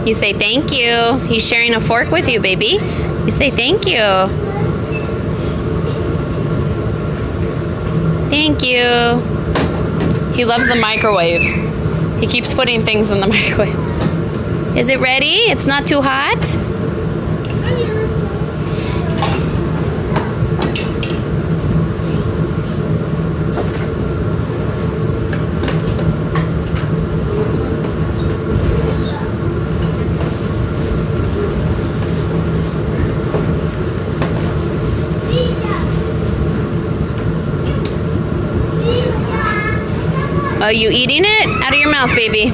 You say thank you. He's sharing a fork with you, baby. You say thank you. Thank you. He loves the microwave. He keeps putting things in the microwave. Is it ready? It's not too hot? Are you eating it? Out of your mouth, baby.